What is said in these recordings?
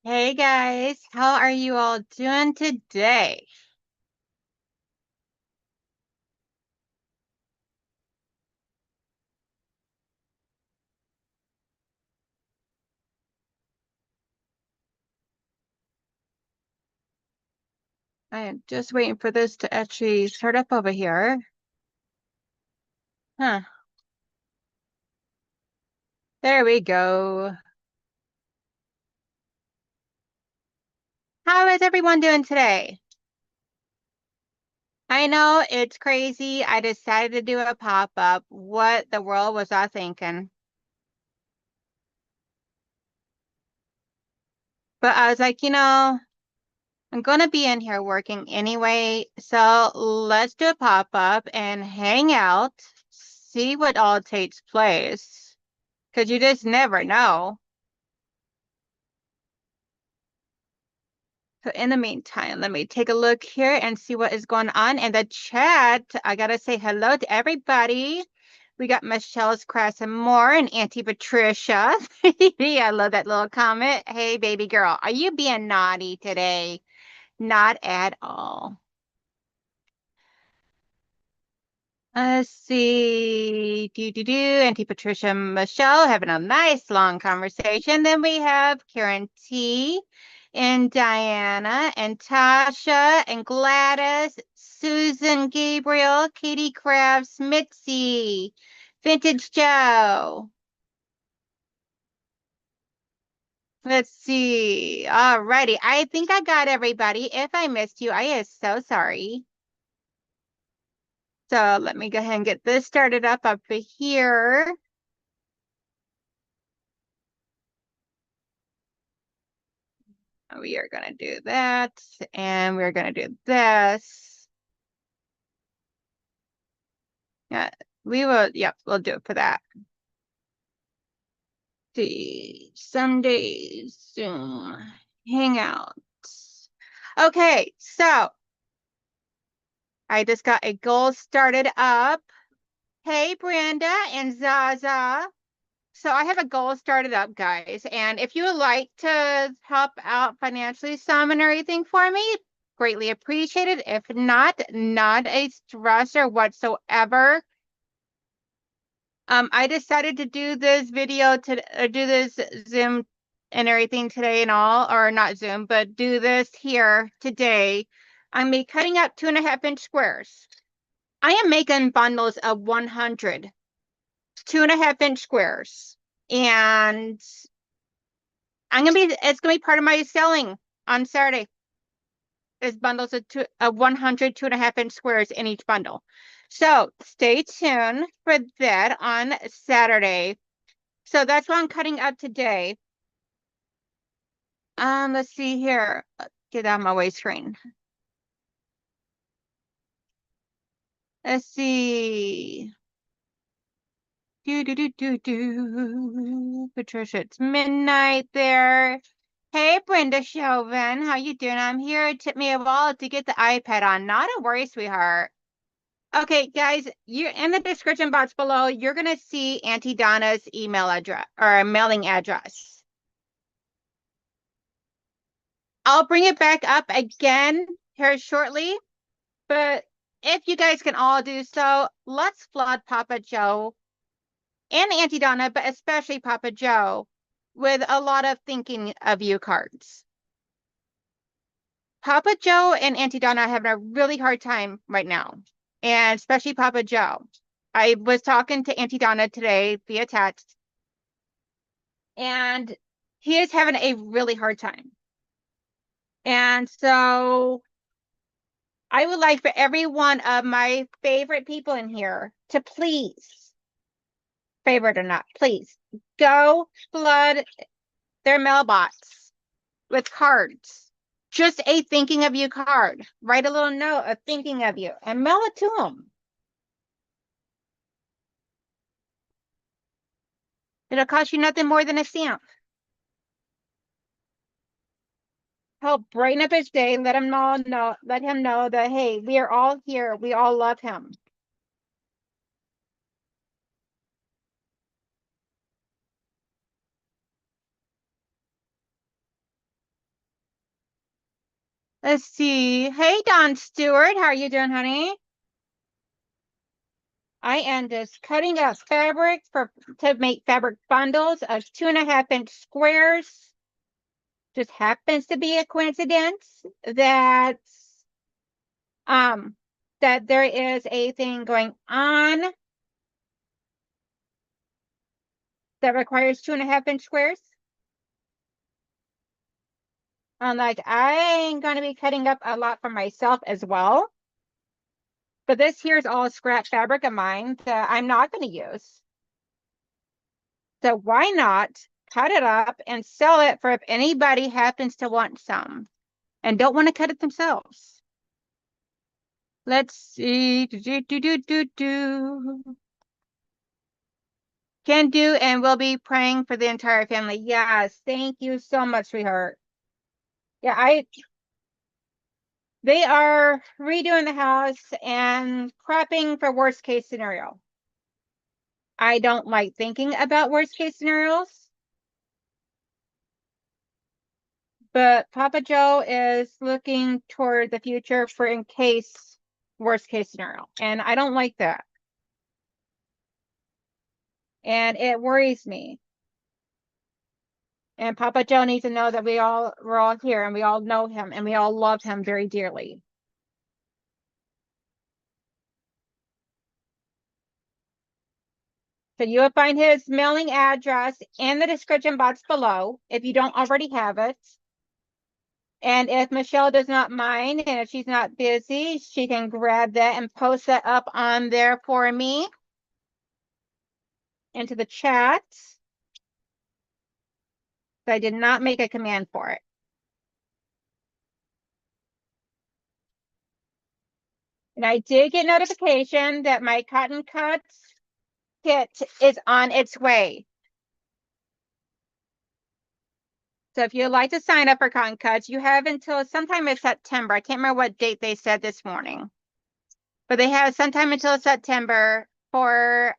Hey guys, how are you all doing today? I am just waiting for this to actually start up over here. Huh, there we go. How is everyone doing today? I know it's crazy. I decided to do a pop-up. What the world was I thinking? But I was like, I'm gonna be in here working anyway, so let's do a pop-up and hang out, see what all takes place. Because you just never know. So in the meantime, let me take a look here and see what is going on in the chat. I gotta say hello to everybody. We got Michelle's Crass and more and Auntie Patricia. I love that little comment. Hey, baby girl, are you being naughty today? Not at all. Let's see. Auntie Patricia and Michelle having a nice long conversation. Then we have Karen T and Diana and Tasha and Gladys, Susan Gabriel, Katie Krabs, Mitzi, Vintage Joe. Let's see. All righty. I think I got everybody. If I missed you, I am so sorry. So let me go ahead and get this started up here. We are going to do that, and we're going to do this. Yeah, we will, yep, we'll do it for that. See, Sundays, Zoom, Hangouts. Okay, so I just got a goal started up. Hey, Brenda and Zaza. So I have a goal started up, guys. And if you would like to help out financially some and everything for me, greatly appreciated. If not, not a stressor whatsoever. I decided to do this video to do this Zoom and everything today and all, or not Zoom, but do this here today. I'm be cutting up 2.5-inch squares. I am making bundles of 100 2.5-inch squares. And it's gonna be part of my selling on Saturday. Is bundles of 100 2.5-inch squares in each bundle. So stay tuned for that on Saturday. So that's what I'm cutting up today. Let's see here. Get out of my way screen. Let's see. Patricia, it's midnight there. Hey, Brenda Chauvin, how you doing? I'm here. It took me a while to get the iPad on. Not a worry, sweetheart. Okay, guys, you in the description box below, you're gonna see Auntie Donna's email address or mailing address. I'll bring it back up again here shortly, but if you guys can all do so, let's flood Papa Joe and Auntie Donna, but especially Papa Joe, with a lot of thinking of you cards. Papa Joe and Auntie Donna are having a really hard time right now, and especially Papa Joe. I was talking to Auntie Donna today via text, and he is having a really hard time. And so I would like for every one of my favorite people in here to please, favorite or not, please go flood their mailbox with cards. Just a thinking of you card. Write a little note of thinking of you and mail it to them. It'll cost you nothing more than a stamp. Help brighten up his day. Let him know that, hey, we are all here. We all love him. Let's see. Hey, Don Stewart. How are you doing, honey? I am just cutting up fabric to make fabric bundles of 2.5 inch squares. Just happens to be a coincidence that um that there is a thing going on that requires 2.5 inch squares. Like I ain't gonna be cutting up a lot for myself as well. But this here's all scrap fabric of mine that I'm not gonna use. So why not cut it up and sell it for if anybody happens to want some and don't want to cut it themselves. Let's see. Can do and will be praying for the entire family. Yes, thank you so much, sweetheart. Yeah, they are redoing the house and prepping for worst case scenario. I don't like thinking about worst case scenarios, but Papa Joe is looking toward the future for in case worst case scenario. And I don't like that. And it worries me. And Papa Joe needs to know that we're all here and we all know him and we all love him very dearly. So you will find his mailing address in the description box below if you don't already have it. And if Michelle does not mind and if she's not busy, she can grab that and post that up on there for me into the chat. So I did not make a command for it. And I did get notification that my cotton cuts kit is on its way. So if you'd like to sign up for cotton cuts, you have until sometime in September. I can't remember what date they said this morning, but they have sometime until September for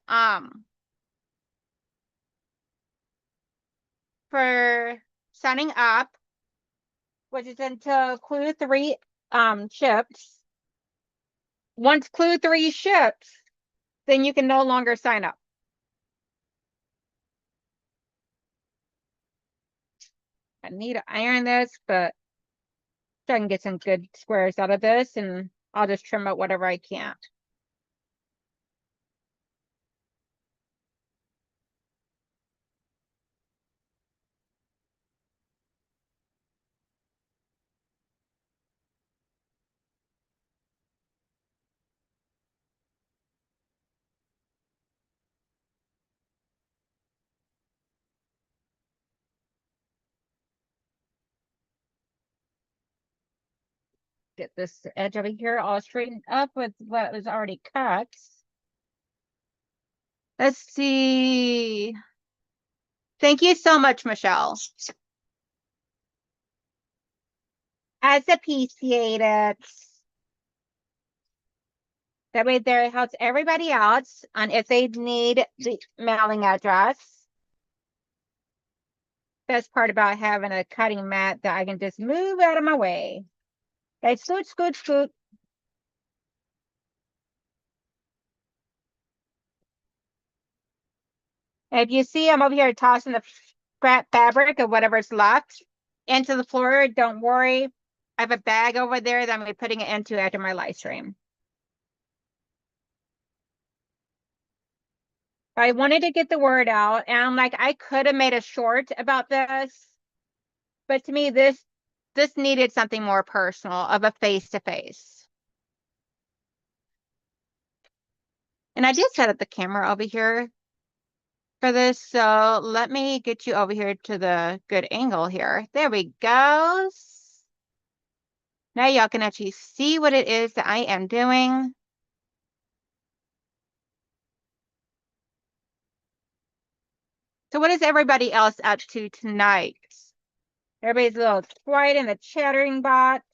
signing up, which is until Clue 3 ships. Once Clue 3 ships, then you can no longer sign up. I need to iron this, but so I can get some good squares out of this, and I'll just trim out whatever I can. Get this edge over here all straightened up with what was already cut. Let's see. Thank you so much, Michelle. As appreciate it. That way there helps everybody else on if they need the mailing address. Best part about having a cutting mat that I can just move out of my way. Okay, scoot, scoot, scoot. If you see I'm over here tossing the scrap fabric or whatever's left into the floor, don't worry. I have a bag over there that I'm gonna be putting it into after my live stream. I wanted to get the word out, and I'm like, I could have made a short about this, but to me, this needed something more personal of a face-to-face. And I did set up the camera over here for this, so let me get you over here to the good angle here. There we go. Now y'all can actually see what it is that I am doing. So what is everybody else up to tonight? Everybody's a little quiet in the chattering box.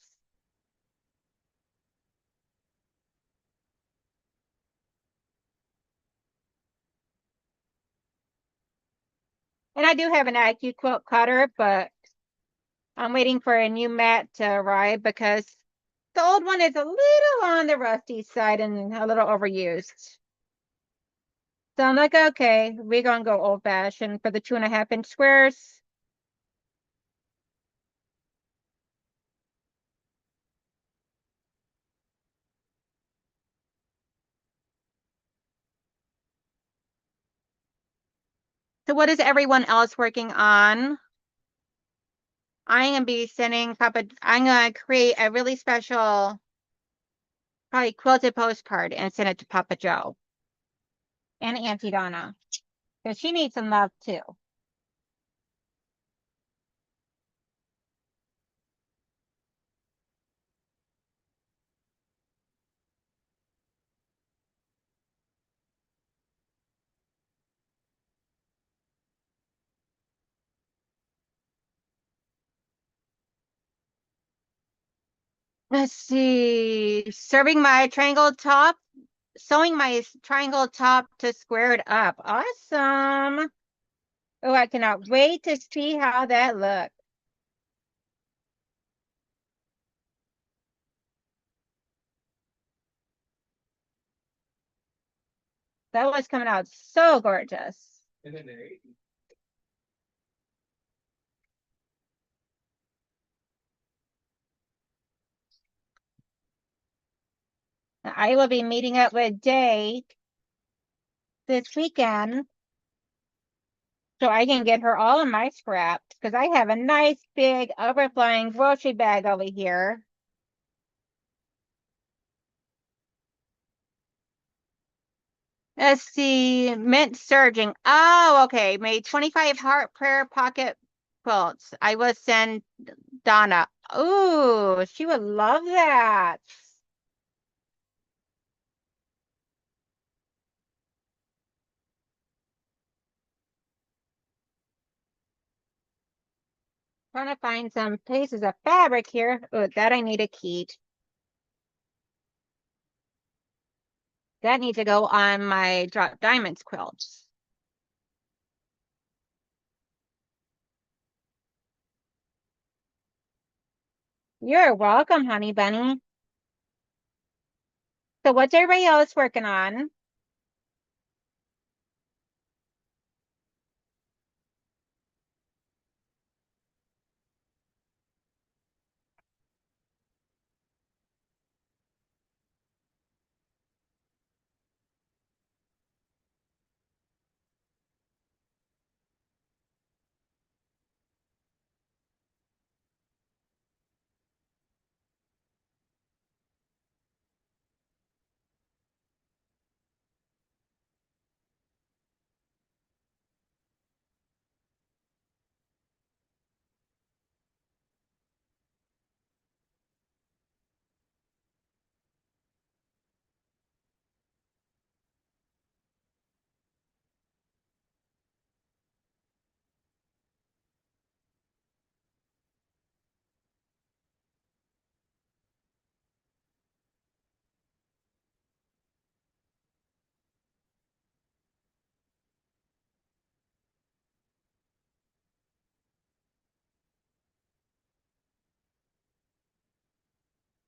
And I do have an IQ quilt cutter, but I'm waiting for a new mat to arrive because the old one is a little on the rusty side and a little overused. So I'm like, okay, we're gonna go old fashioned for the 2.5-inch squares. So what is everyone else working on? I'm gonna be sending Papa. I'm gonna create a really special, probably quilted postcard and send it to Papa Joe and Auntie Donna because she needs some love too. Let's see. Serving my triangle top, sewing my triangle top to square it up. Awesome. Oh, I cannot wait to see how that looks. That was coming out so gorgeous. I will be meeting up with Day this weekend so I can get her all of my scraps because I have a nice big overflowing grocery bag over here. Let's see, mint serging. Oh, okay. Made 25 heart prayer pocket quilts. I will send Donna. Oh, she would love that. Trying to find some pieces of fabric here. Oh, that I need to keep. That needs to go on my drop diamonds quilts. You're welcome, honey bunny. So what's everybody else working on?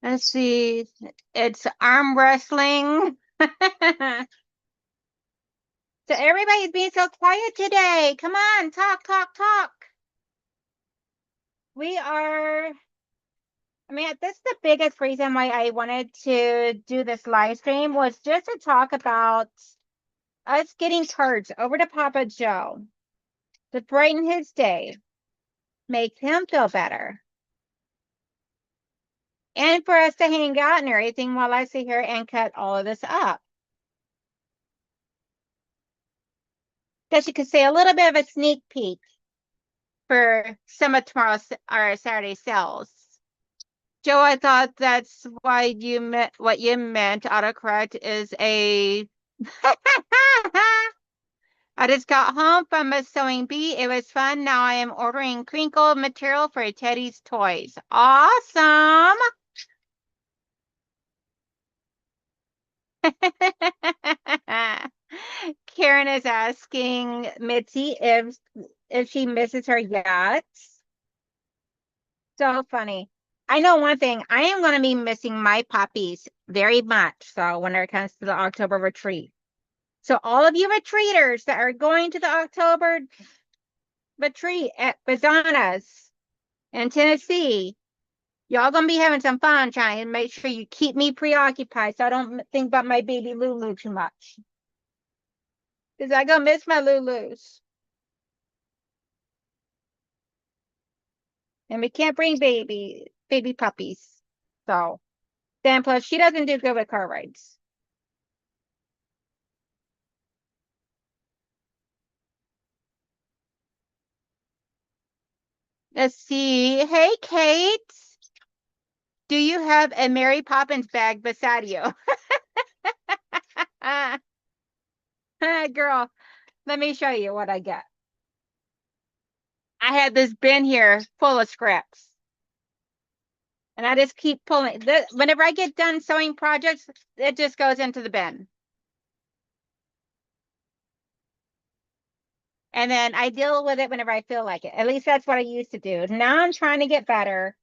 Let's see. It's arm wrestling. So everybody's being so quiet today. Come on, talk, talk, talk. We are, I mean, this is the biggest reason why I wanted to do this live stream was just to talk about us getting cards over to Papa Joe to brighten his day, make him feel better, and for us to hang out and everything while I sit here and cut all of this up. Guess you could say a little bit of a sneak peek for some of tomorrow's or Saturday sales. Joe, I thought that's why you meant what you meant. Autocorrect is a. I just got home from a sewing bee. It was fun. Now I am ordering crinkle material for Teddy's toys. Awesome. Karen is asking Mitzi if she misses her yachts. So funny. I know one thing. I am going to be missing my puppies very much. So when it comes to the October retreat. So all of you retreaters that are going to the October retreat at Bazana's in Tennessee, y'all gonna be having some fun trying to make sure you keep me preoccupied so I don't think about my baby Lulu too much. Because I gonna miss my Lulus. And we can't bring baby puppies. So then plus she doesn't do good with car rides. Let's see. Hey Kate. Do you have a Mary Poppins bag beside you? Girl, let me show you what I got. I had this bin here full of scraps. And I just keep pulling. Whenever I get done sewing projects, it just goes into the bin. And then I deal with it whenever I feel like it. At least that's what I used to do. Now I'm trying to get better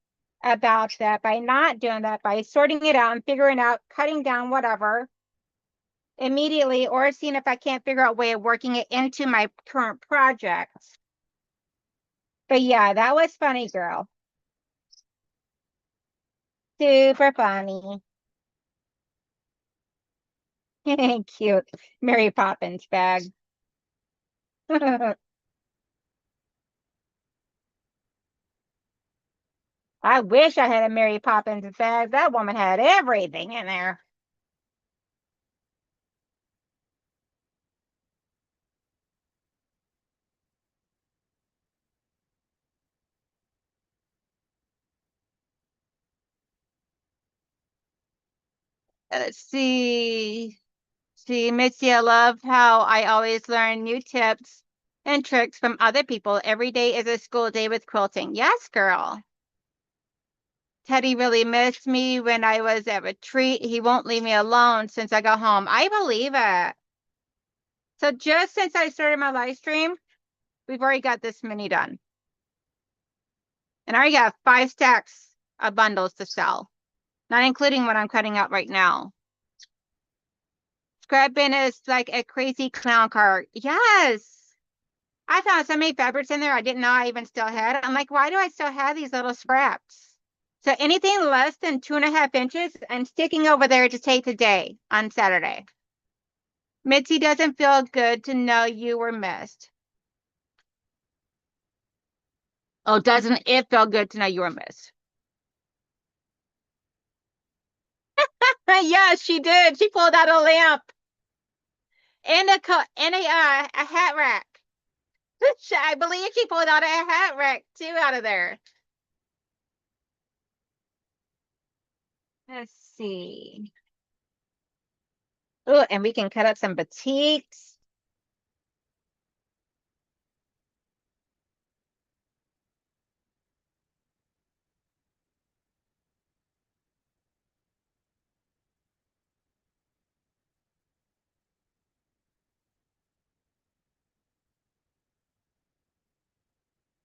about that by not doing that, by sorting it out and figuring out, cutting down whatever immediately, or seeing if I can't figure out a way of working it into my current projects. But yeah, that was funny, girl. Super funny. Cute. Mary Poppins bag. I wish I had a Mary Poppins bag. That woman had everything in there. Let's see. See, Mitzi, I love how I always learn new tips and tricks from other people. Every day is a school day with quilting. Yes, girl. Teddy really missed me when I was at retreat. He won't leave me alone since I got home. I believe it. So just since I started my live stream, we've already got this many done. And I already got 5 stacks of bundles to sell, not including what I'm cutting out right now. Scrap bin is like a crazy clown car. Yes. I found so many fabrics in there I didn't know I even still had. I'm like, why do I still have these little scraps? So anything less than 2.5 inches, I'm sticking over there to take today on Saturday. Mitzi, doesn't feel good to know you were missed. Oh, doesn't it feel good to know you were missed? Yes, she did. She pulled out a lamp and a hat rack. I believe she pulled out a hat rack too out of there. Let's see. Oh, and we can cut up some batiks.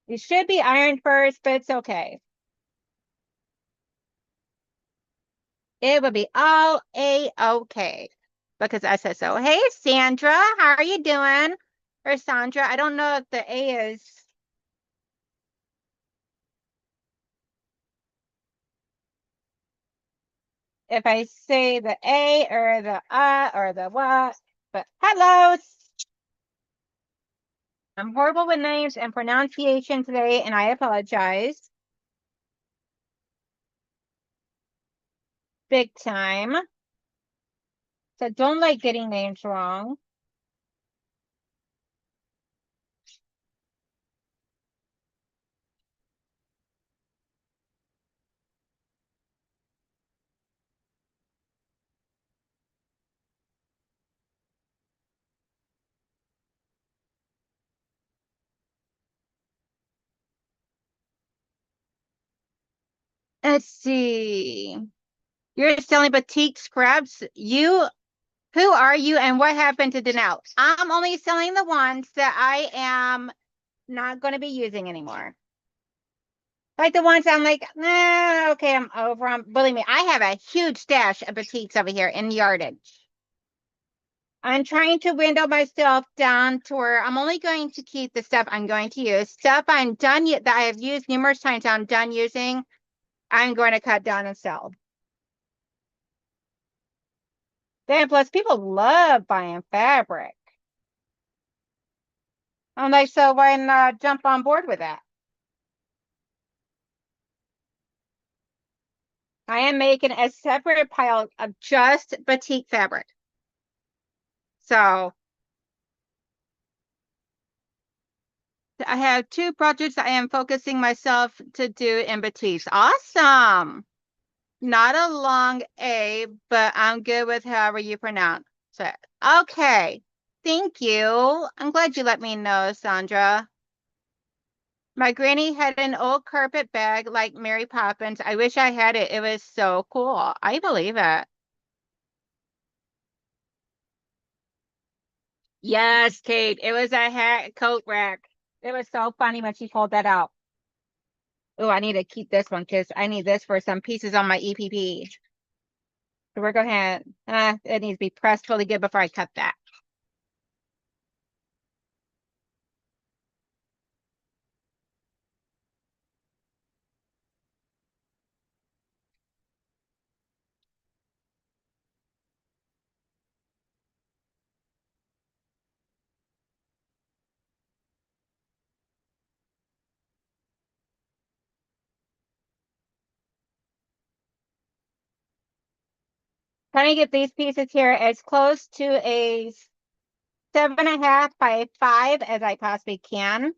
It should be ironed first, but it's okay. It will be all a-okay because I said so. Hey, Sandra, how are you doing? Or Sandra, I don't know if the A is. If I say the A or the or the what, but hello. I'm horrible with names and pronunciation today, and I apologize. Big time. So don't like getting names wrong. Let's see. You're selling boutique scrubs. Who are you and what happened to Donnell? I'm only selling the ones that I am not going to be using anymore. Like the ones I'm like, nah, okay, I'm over them. Believe me, I have a huge stash of batiks over here in yardage. I'm trying to window myself down to where I'm only going to keep the stuff I'm going to use. Stuff I'm done yet that I have used numerous times, I'm done using. I'm going to cut down and sell. Then plus people love buying fabric. I'm like, so why not jump on board with that? I am making a separate pile of just batik fabric. So I have 2 projects I am focusing myself to do in batiks. Awesome. Not a long A, but I'm good with however you pronounce it. Okay. Thank you. I'm glad you let me know, Sandra. My granny had an old carpet bag like Mary Poppins. I wish I had it. It was so cool. I believe it. Yes, Kate. It was a hat coat rack. It was so funny when she pulled that out. Oh, I need to keep this one because I need this for some pieces on my EPP. So we're going ahead. It needs to be pressed really good before I cut that. Trying to get these pieces here as close to a 7.5 by 5 as I possibly can.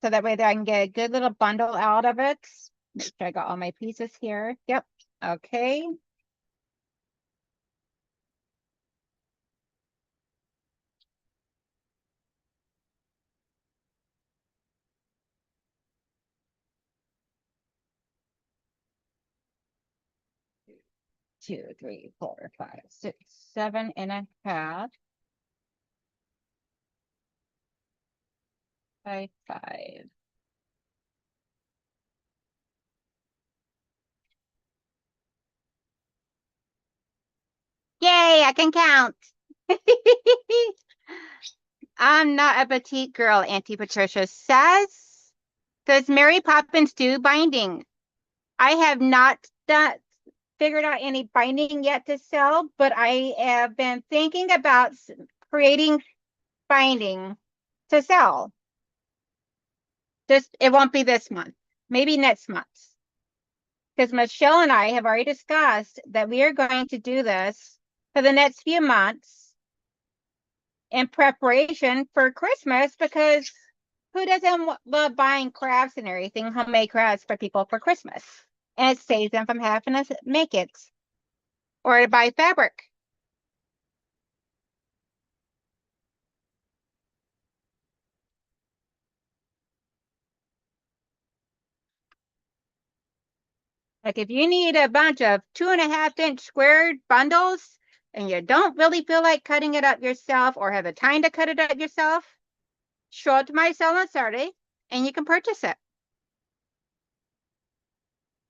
So that way that I can get a good little bundle out of it. Make sure I got all my pieces here. Yep. Okay. Two, three, 4, 5, 6, 7.5 by 5. Yay, I can count. I'm not a petite girl, Auntie Patricia says. Does Mary Poppins do binding? I have not done figured out any binding yet to sell, but I have been thinking about creating binding to sell. Just it won't be this month, maybe next month. Because Michelle and I have already discussed that we are going to do this for the next few months in preparation for Christmas because who doesn't love buying crafts and everything, homemade crafts for people for Christmas? And it saves them from having to make it or to buy fabric. Like if you need a bunch of 2.5-inch squared bundles and you don't really feel like cutting it up yourself or have the time to cut it up yourself, show up to my sale on Saturday and you can purchase it.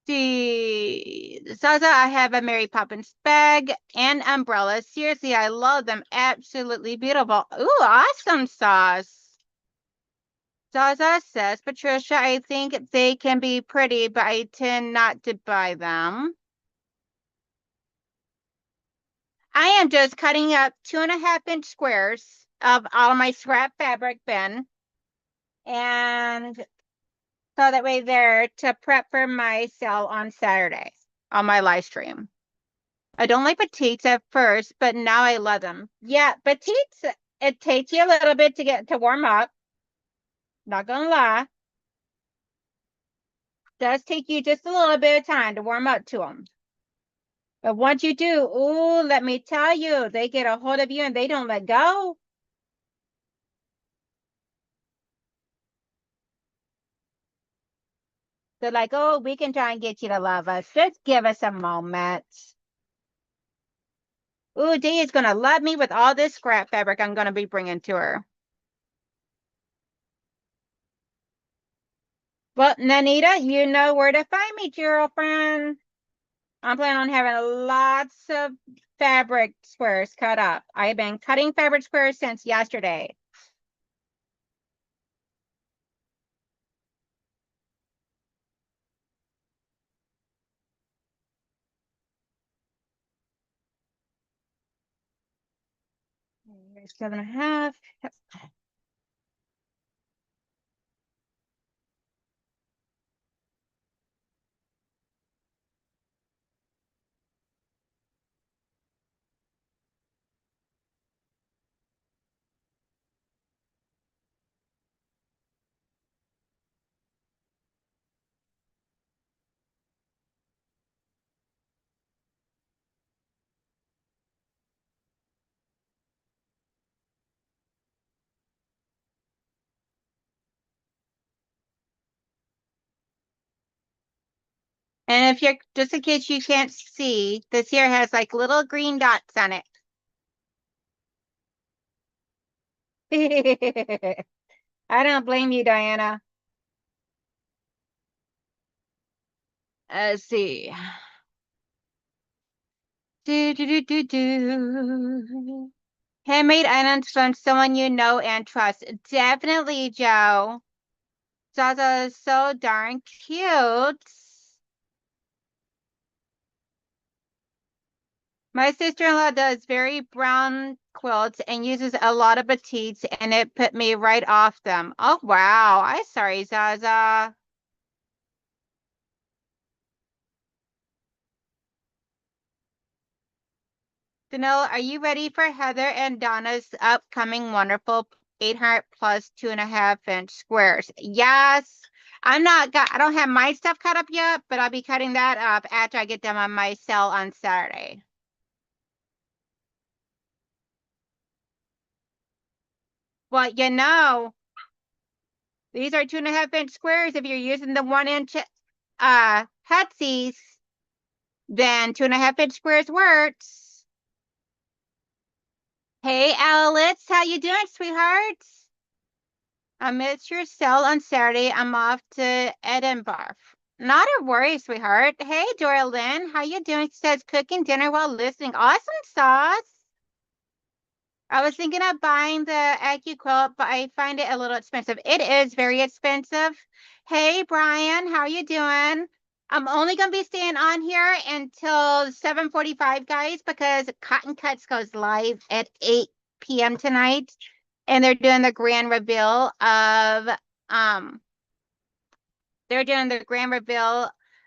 See, Zaza, I have a Mary Poppins bag and umbrella. Seriously, I love them. Absolutely beautiful. Ooh, awesome sauce. Zaza says, Patricia, I think they can be pretty, but I tend not to buy them. I am just cutting up 2.5-inch squares of all of my scrap fabric bin. And so that way there to prep for my sale on Saturday on my live stream. I don't like batiks at first, but now I love them. Yeah, batiks, it takes you a little bit to get to warm up. Not gonna lie. Does take you just a little bit of time to warm up to them. But once you do, ooh, let me tell you, they get a hold of you and they don't let go. They're like, oh, we can try and get you to love us. Just give us a moment. Ooh, Dee is going to love me with all this scrap fabric I'm going to be bringing to her. Well, Nanita, you know where to find me, girlfriend. I'm planning on having lots of fabric squares cut up. I've been cutting fabric squares since yesterday. Here's 7.5. And if you're, just in case you can't see, this here has like little green dots on it. I don't blame you, Diana. Let's see. Do. Handmade items from someone you know and trust. Definitely, Joe. Zaza is so darn cute. My sister-in-law does very brown quilts and uses a lot of batiks, and it put me right off them. Oh, wow. I'm sorry, Zaza. Danilo, are you ready for Heather and Donna's upcoming wonderful 800 plus 2.5 inch squares? Yes. I don't have my stuff cut up yet, but I'll be cutting that up after I get them on my sale on Saturday. Well, these are 2.5 inch squares. If you're using the 1 inch Hetsies, then 2.5 inch squares works. Hey, Alex, how you doing, sweetheart? I missed your sale on Saturday. I'm off to Edinburgh. Not a worry, sweetheart. Hey, Dora Lynn, how you doing? She says cooking dinner while listening. Awesome sauce. I was thinking of buying the AccuQuilt, but I find it a little expensive. It is very expensive. Hey, Brian, how you doing? I'm only going to be staying on here until 7:45, guys, because Cotton Cuts goes live at 8 p.m. tonight, and um they're doing the grand reveal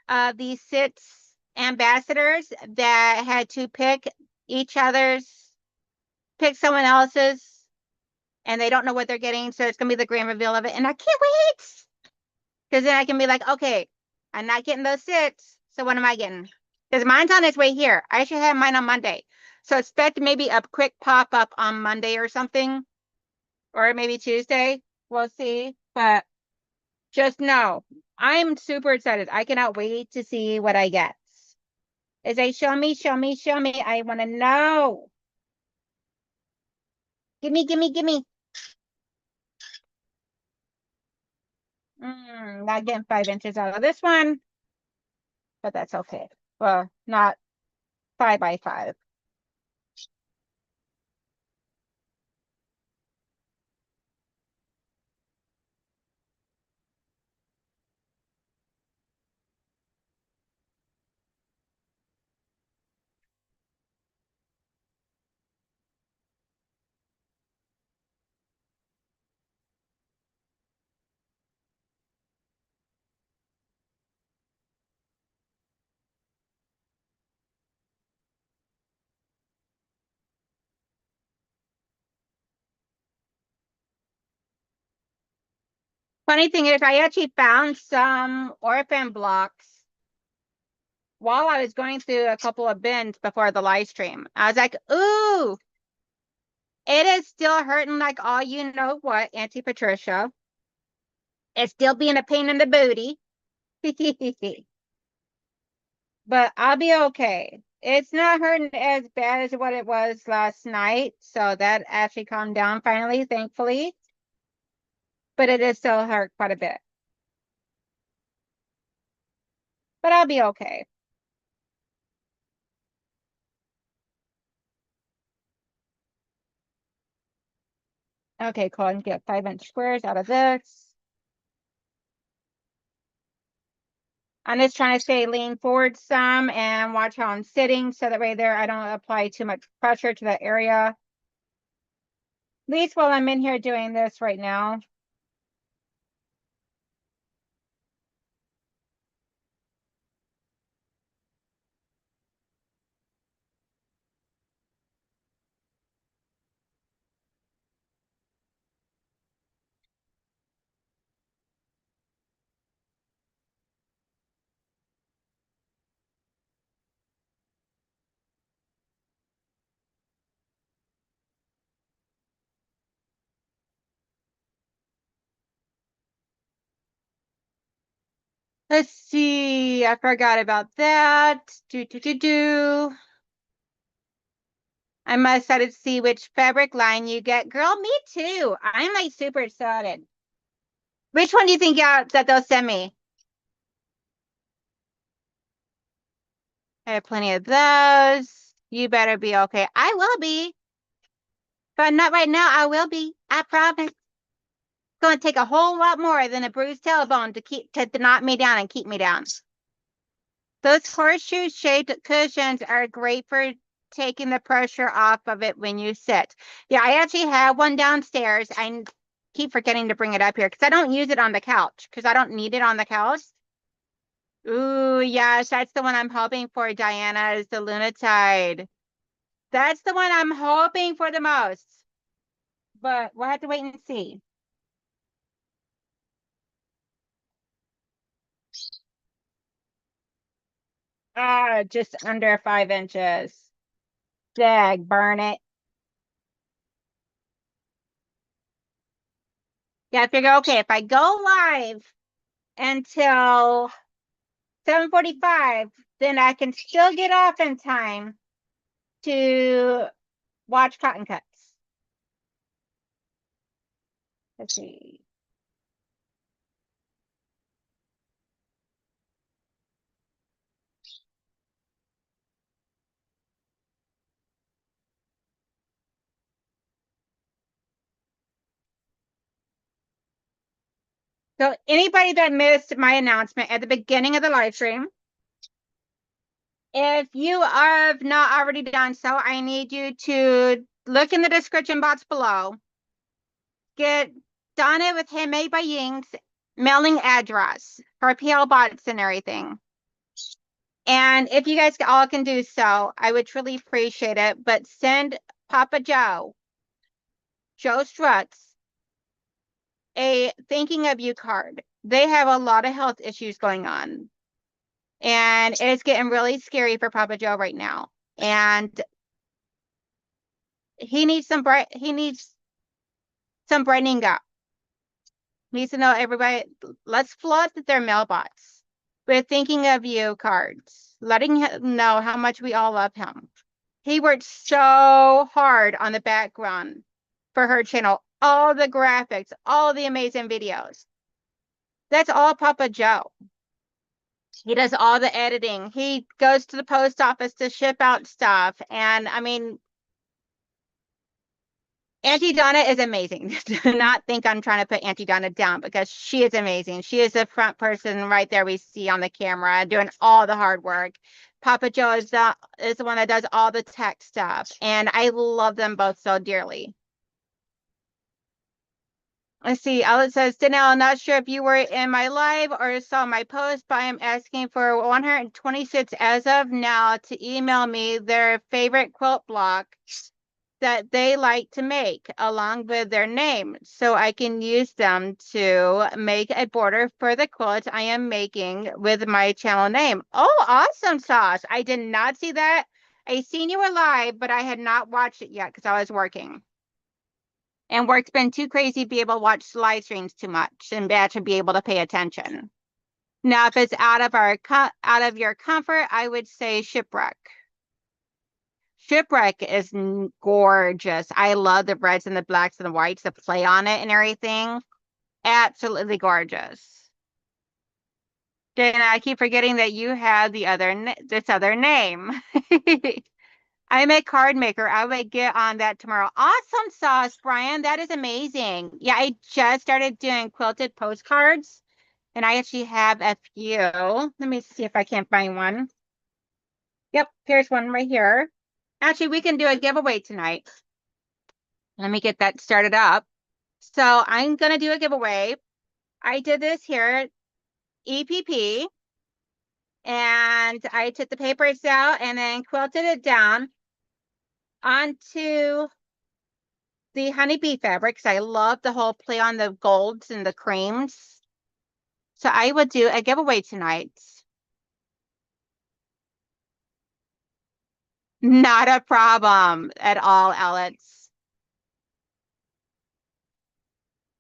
of these 6 ambassadors that had to pick someone else's, and they don't know what they're getting. So it's gonna be the grand reveal of it, and I can't wait because then I can be like, okay, I'm not getting those 6. So what am I getting? Because mine's on its way here. I should have mine on Monday. So expect maybe a quick pop up on Monday or something, or maybe Tuesday. We'll see. But just know I'm super excited. I cannot wait to see what I get. As they show me, show me, show me. I want to know. Gimme, gimme, gimme. Not getting 5 inches out of this one, but that's okay. Well, not 5 by 5. Funny thing is, I actually found some orphan blocks while I was going through a couple of bins before the live stream. I was like, ooh, it is still hurting like all you know what, Auntie Patricia. It's still being a pain in the booty. But I'll be okay. It's not hurting as bad as what it was last night. So that actually calmed down finally, thankfully. But it is still hurt quite a bit. but I'll be okay. Okay, cool. I can get 5-inch squares out of this. I'm just trying to stay lean forward some and watch how I'm sitting so that way there I don't apply too much pressure to that area. At least while I'm in here doing this right now. Let's see. I forgot about that. I'm excited to see which fabric line you get. Girl, me too. I'm like super excited. Which one do you think that they'll send me? I have plenty of those. You better be okay. I will be. But not right now. I will be. I promise. It's going to take a whole lot more than a bruised tailbone to knock me down and keep me down. Those horseshoe shaped cushions are great for taking the pressure off of it when you sit. Yeah, I actually have one downstairs. I keep forgetting to bring it up here because I don't use it on the couch because I don't need it on the couch. Ooh, yes, that's the one I'm hoping for, Diana, is the Lunatide. That's the one I'm hoping for the most. But we'll have to wait and see. Ah, just under 5 inches. Dag, burn it. Yeah, I figure, okay, if I go live until 7:45, then I can still get off in time to watch Cotton Cuts. Let's see. So anybody that missed my announcement at the beginning of the live stream, if you have not already done so, I need you to look in the description box below. Get Donna with Handmade by Ying's mailing address for PL box and everything. And if you guys all can do so, I would truly appreciate it. But send Papa Joe Struts, a thinking of you card. They have a lot of health issues going on. And it's getting really scary for Papa Joe right now. And he needs some brightening up. Needs to know everybody, let's flood their mailbox with thinking of you cards, letting him know how much we all love him. He worked so hard on the background for her channel, all the graphics, all the amazing videos. That's all Papa Joe. He does all the editing. He goes to the post office to ship out stuff. And I mean, Auntie Donna is amazing. Do not think I'm trying to put Auntie Donna down because she is amazing. She is the front person right there we see on the camera doing all the hard work. Papa Joe is the one that does all the tech stuff. And I love them both so dearly. Let's see. Alex says, Danelle, I'm not sure if you were in my live or saw my post, but I'm asking for 126 as of now to email me their favorite quilt block that they like to make along with their name so I can use them to make a border for the quilt I am making with my channel name. Oh, awesome sauce. I did not see that. I seen you were live, but I had not watched it yet because I was working. And work's been too crazy to be able to watch live streams too much and actually be able to pay attention. Now, if it's out of your comfort, I would say Shipwreck. Shipwreck is gorgeous. I love the reds and the blacks and the whites, the play on it and everything. Absolutely gorgeous. Dana, I keep forgetting that you have this other name. I'm a card maker. I will get on that tomorrow. Awesome sauce, Brian. That is amazing. Yeah, I just started doing quilted postcards, and I actually have a few. Let me see if I can't find one. Yep, here's one right here. Actually, we can do a giveaway tonight. Let me get that started up. So I'm going to do a giveaway. I did this here, EPP, and I took the papers out and then quilted it down onto the honeybee fabric because I love the whole play on the golds and the creams. So I will do a giveaway tonight. Not a problem at all, Alex.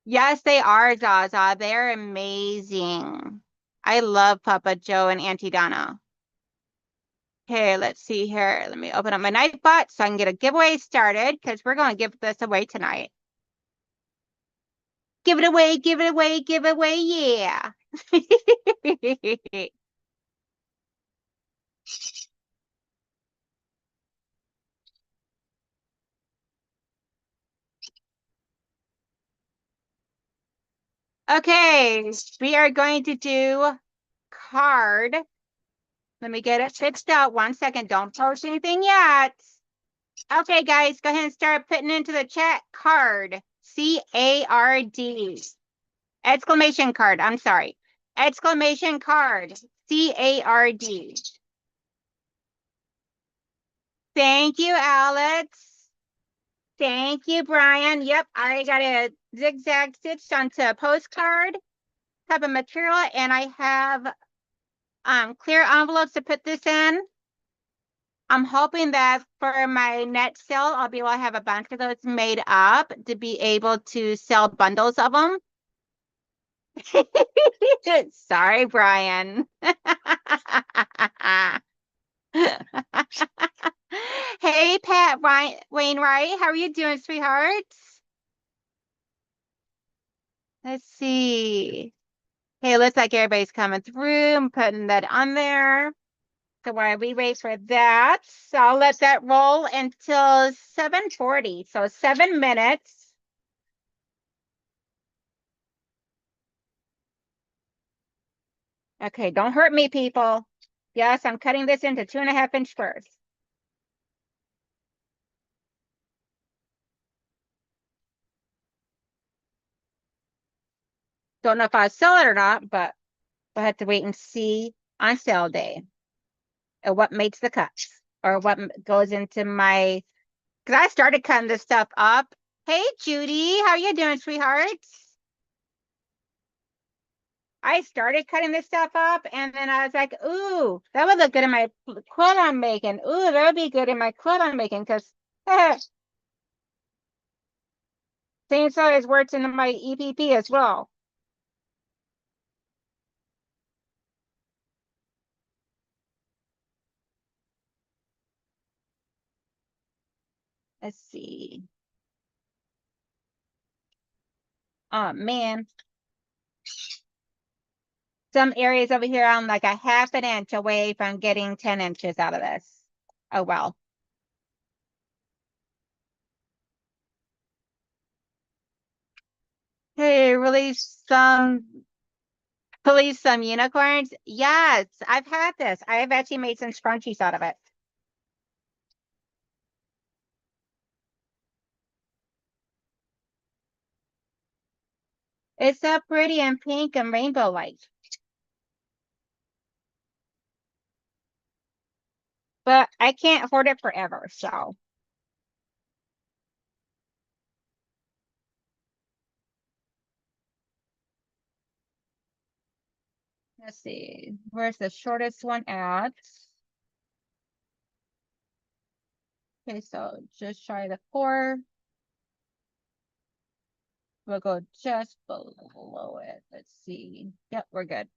Yes, they are, Zaza. They're amazing. I love Papa Joe and Auntie Donna. Okay, let's see here. Let me open up my Nightbot so I can get a giveaway started because we're going to give this away tonight. Give it away, give it away, give it away, yeah. Okay, we are going to do card. Let me get it fixed out. 1 second. Don't post anything yet. Okay, guys, go ahead and start putting into the chat card. C-A-R-D. Exclamation card. I'm sorry. Exclamation card. C-A-R-D. Thank you, Alex. Thank you, Brian. Yep, I got a zigzag stitched onto a postcard type of material, and I have clear envelopes to put this in. I'm hoping that for my net sale, I'll be able to have a bunch of those made up to be able to sell bundles of them. Sorry, Brian. Hey, Pat Wainwright, how are you doing, sweethearts? Let's see. Hey, looks like everybody's coming through. I'm putting that on there. So while we wait for that, so I'll let that roll until 7:40. So 7 minutes. Okay, don't hurt me, people. Yes, I'm cutting this into 2.5-inch squares. Don't know if I sell it or not, but we'll have to wait and see on sale day or what makes the cuts or what goes into my, because I started cutting this stuff up. Hey, Judy, how you doing, sweethearts? I started cutting this stuff up and then I was like, ooh, that would look good in my quilt I'm making. Ooh, that would be good in my quilt I'm making because same size works into my EPP as well. Let's see. Oh man. Some areas over here, I'm like a 1/2 inch away from getting 10 inches out of this. Oh, well. Hey, release some unicorns. Yes, I've had this. I have actually made some scrunchies out of it. It's so pretty and pink and rainbow like. But I can't hoard it forever, so let's see. Where's the shortest one at? Okay, so just shy the 4. We'll go just below it. Let's see. Yep, we're good.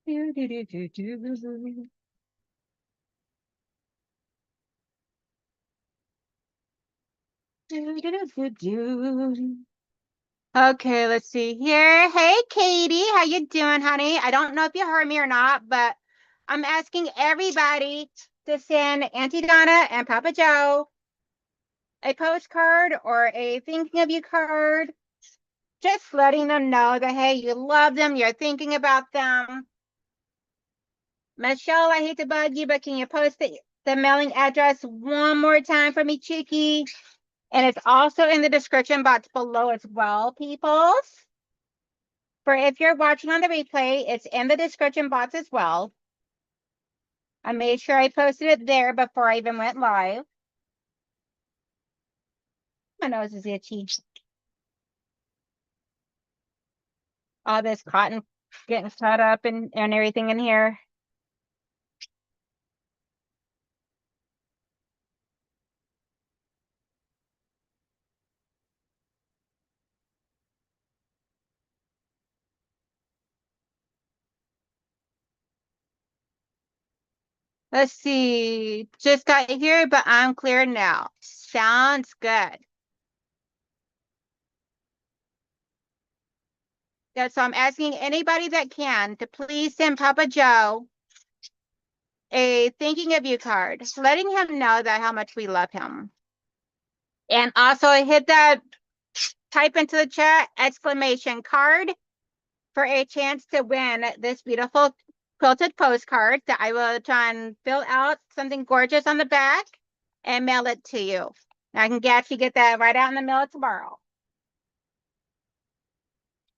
Do, do, do, do, do. Do, do, do, do, do. Okay, let's see here. Hey, Katie, how you doing, honey? I don't know if you heard me or not, but I'm asking everybody to send Auntie Donna and Papa Joe a postcard or a thinking of you card, just letting them know that, hey, you love them, you're thinking about them. Michelle, I hate to bug you, but can you post the mailing address one more time for me, Cheeky? And it's also in the description box below as well, people. For if you're watching on the replay, it's in the description box as well. I made sure I posted it there before I even went live. My nose is itchy. All this cotton getting cut up and everything in here. Let's see. Just got here, but I'm clear now. Sounds good. Yeah, so I'm asking anybody that can to please send Papa Joe a thinking of you card, letting him know that how much we love him. And also hit that, type into the chat exclamation card for a chance to win this beautiful quilted postcard that I will try and fill out something gorgeous on the back and mail it to you. I can actually get that right out in the mail tomorrow.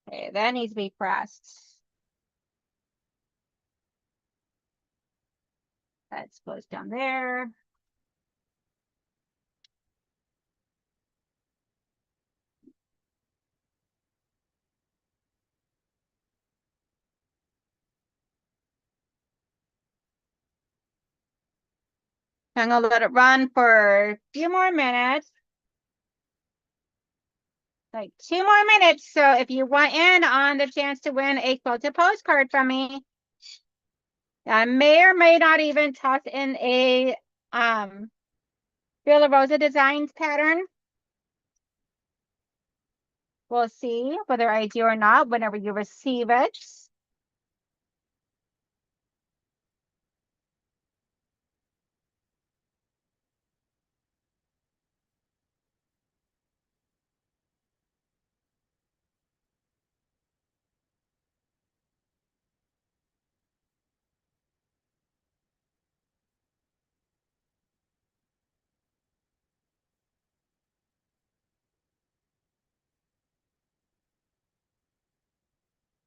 Okay, that needs to be pressed. That's goes down there. I'm gonna let it run for a few more minutes. Like 2 more minutes. So if you want in on the chance to win a quilted postcard from me, I may or may not even toss in a Villa Rosa Designs pattern. We'll see whether I do or not whenever you receive it.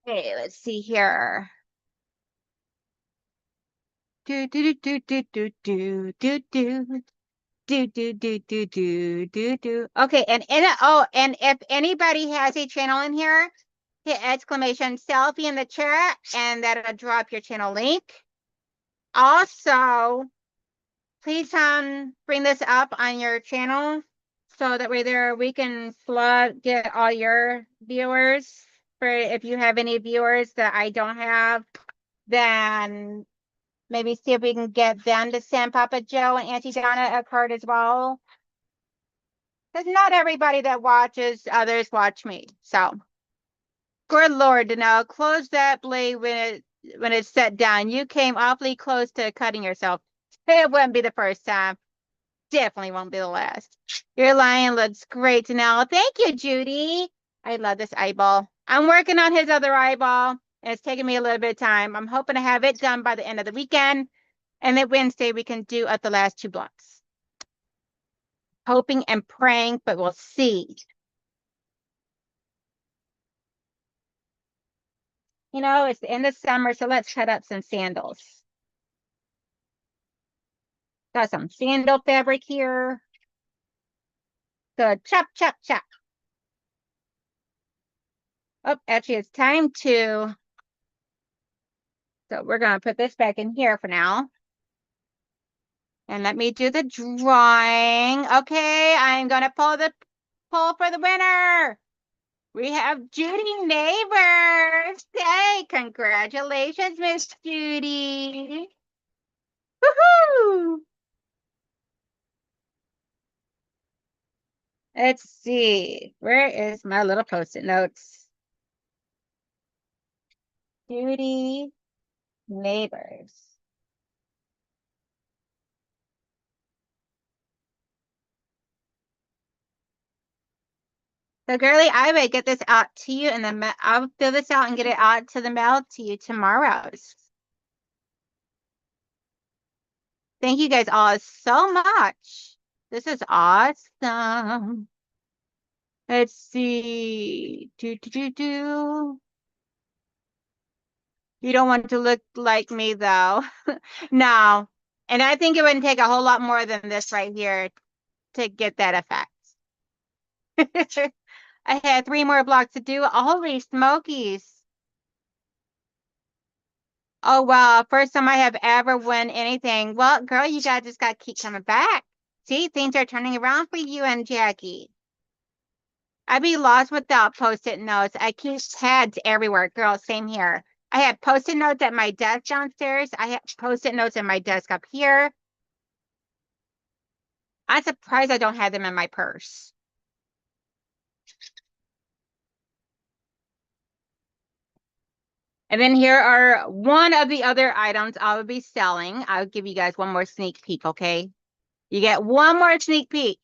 Okay, let's see here. Do do do do do do do do do do do do do do do. Okay, and and if anybody has a channel in here, hit exclamation selfie in the chat, and that'll drop your channel link. Also, please bring this up on your channel so that way there we can get all your viewers. For if you have any viewers that I don't have, then maybe see if we can get them to send Papa Joe and Auntie Donna a card as well. Because not everybody that watches others watch me. So, good Lord, Danelle, close that blade when it's set down. You came awfully close to cutting yourself. It wouldn't be the first time. Definitely won't be the last. Your lion looks great, Danelle. Thank you, Judy. I love this eyeball. I'm working on his other eyeball, and it's taking me a little bit of time. I'm hoping to have it done by the end of the weekend. And then Wednesday, we can do at the last 2 blocks. Hoping and praying, but we'll see. You know, it's the end of summer, so let's cut up some sandals. Got some sandal fabric here. So chop, chop, chop. Oh, actually, it's time to. So we're going to put this back in here for now. And let me do the drawing. Okay, I'm going to pull for the winner. We have Judy Neighbors. Hey, congratulations, Miss Judy. Woohoo! Let's see. Where is my little post-it notes? Judy Neighbors. So, girly, I would get this out to you, and then I'll fill this out and get it out to the mail to you tomorrow. Thank you guys all so much. This is awesome. Let's see. You don't want to look like me, though. No. And I think it wouldn't take a whole lot more than this right here to get that effect. I had 3 more blocks to do. Holy smokies. Oh, well, first time I have ever won anything. Well, girl, you guys just got to keep coming back. See, things are turning around for you and Jackie. I'd be lost without post-it notes. I keep pads everywhere. Girl, same here. I have post-it notes at my desk downstairs. I have post-it notes at my desk up here. I'm surprised I don't have them in my purse. And then here are one of the other items I will be selling. I'll give you guys one more sneak peek, okay? You get one more sneak peek.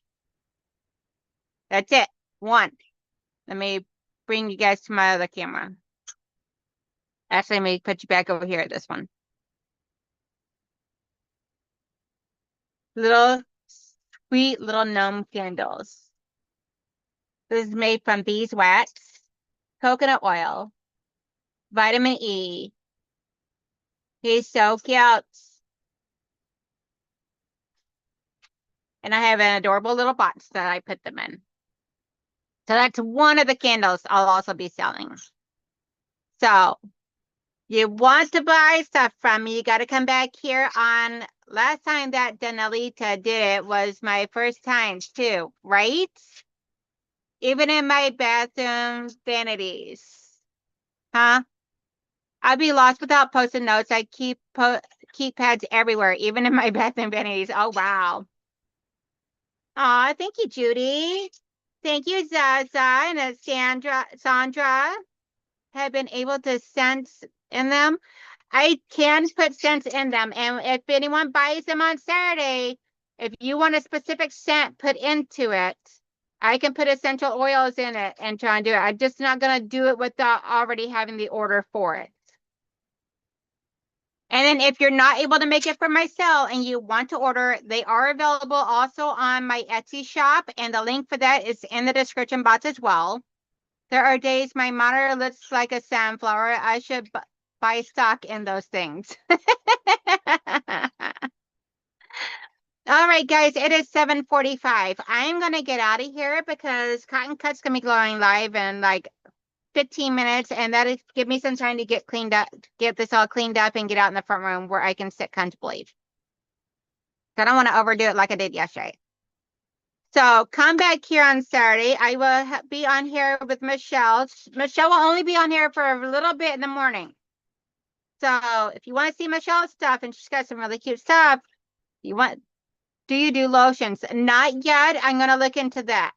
That's it. One. Let me bring you guys to my other camera. Actually, let me put you back over here at this one. Little sweet little gnome candles. This is made from beeswax, coconut oil, vitamin E. He's so cute. And I have an adorable little box that I put them in. So that's one of the candles I'll also be selling. So you want to buy stuff from me, you got to come back here on, last time that Donnellita did it was my first time too, right? Even in my bathroom vanities. Huh? I'd be lost without post-it notes. I keep pads everywhere, even in my bathroom vanities. Oh, wow. Aw, thank you, Judy. Thank you, Zaza and Sandra have been able to sense in them. I can put scents in them. And if anyone buys them on Saturday, if you want a specific scent put into it, I can put essential oils in it and try and do it. I'm just not going to do it without already having the order for it. And then if you're not able to make it for my sale and you want to order, they are available also on my Etsy shop. And the link for that is in the description box as well. There are days my monitor looks like a sunflower. I should buy stock in those things. All right, guys, it is 7:45. I'm going to get out of here because Cotton Cut's going to be going live in like 15 minutes, and that is give me some time to get cleaned up, get this all cleaned up and get out in the front room where I can sit comfortably. I don't want to overdo it like I did yesterday. So come back here on Saturday. I will be on here with Michelle. Michelle will only be on here for a little bit in the morning. So if you want to see Michelle's stuff, and she's got some really cute stuff, do you do lotions? Not yet. I'm going to look into that.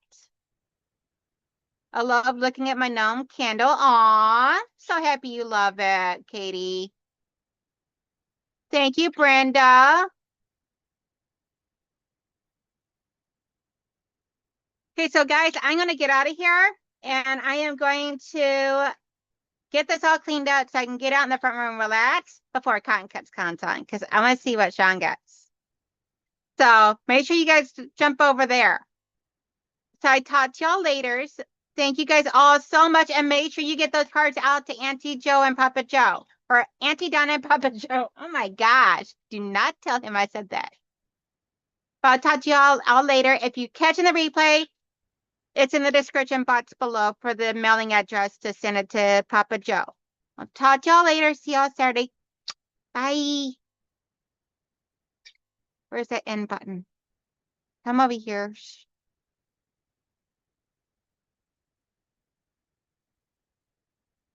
I love looking at my gnome candle. Aw, so happy you love it, Katie. Thank you, Brenda. Okay, so guys, I'm going to get out of here, and I am going to get this all cleaned up so I can get out in the front room and relax before Cotton Cuts comes on, because I want to see what Sean gets. So make sure you guys jump over there. So I talk to y'all later. Thank you guys all so much, and make sure you get those cards out to Auntie Joe and Papa Joe, or Auntie Donna and Papa Joe. Oh my gosh, do not tell him I said that. But I'll talk to y'all all later. If you catch in the replay, it's in the description box below for the mailing address to send it to Papa Joe. I'll talk to y'all later. See y'all Saturday. Bye. Where's that end button? Come over here.